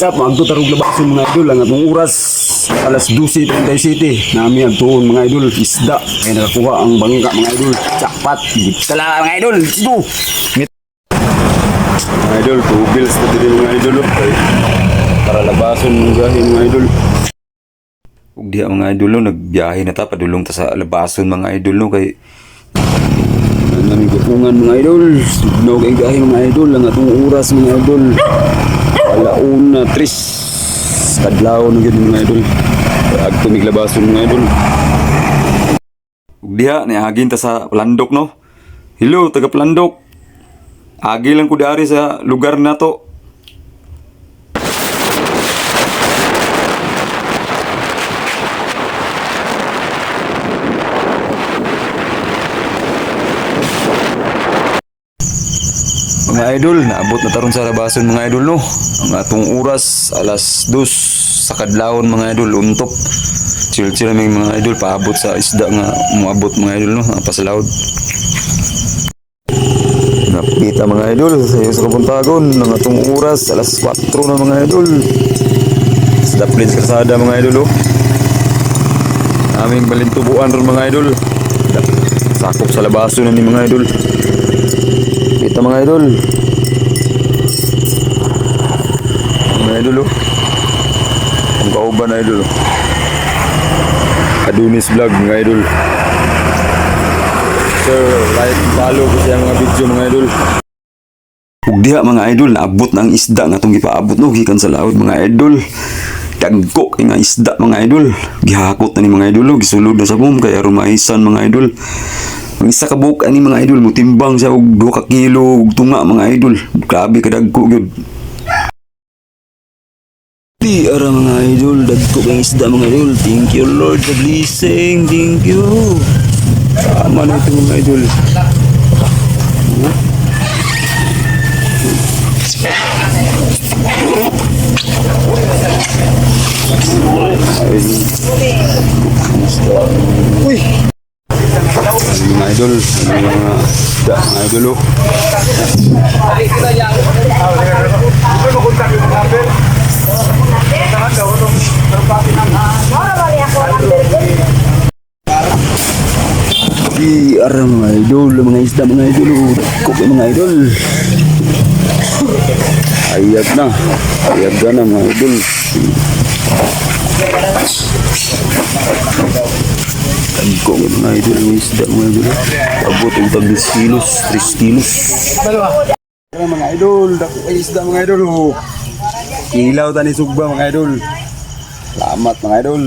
Sa magto tarog labason mga idol ang atong oras alas 12:37 nami agtuon mga idol isda ay nakakuha ang bangka mga idol jackpot tala mga idol ito mga idol 2 bills na din mga idol para labason mga gahin mga idol ug diha mga idol no, nagbiyahe na ta padulong ta sa labason mga idol no kay nami gupungan mga idol sugnaw kay gahin mga idol ang atong oras mga idol alauna 3 kadlaw na gid mga idol agto miglabason mga idol ug diha niagin ta sa Plandok no. Hello taga Plandok. Agi lang ko dari sa lugar nato. Mga idol, naabot na taron sa labason mga idol no. Ang atong oras alas 2 sa kadlawon mga idol untop. Chill mga idol paabot sa isda nga moabot mga idol no, napasalawod. Napita mga idol sa kabuntagon ng atong oras alas 4 na mga idol. Sa place kalsada mga idol oh. Aming balintubuan ron mga idol. Sakop sa labason na ni mga idol. Kita mga idol. Mga idol oh. Ang kauban na idol oh. Adonis Vlog mga idol. So, like, follow ko siya mga video mga idol. Ug diha mga idol, naabot na ang isda nga itong gipaabot no, gikan sa laod mga idol. Dagko kay nga isda mga idol. Gihakot na ni mga idol, gisulod na sa boom kay aron maisan mga idol. Ang isa ka buok ani mga idol, mutimbang siya og 2 ka kilo ug tunga mga idol. Grabe ka dagko gyud. Di ara mga idol, dagko kay isda mga idol. Thank you Lord for blessing. Thank you. Tama na ito mga idol. Uy! Mga idol, mga isda mga idol oh. Di ara mga idol, mga isda mga idol, kopi mga idol. Ayag na mga idol. Tagko mga idol, mga isda mga idol. Abot ang tag 10 kilos, 3 kilos. Mga idol, dako kay isda mga idol. Ilaw tani sugba mga idol. Salamat mga idol.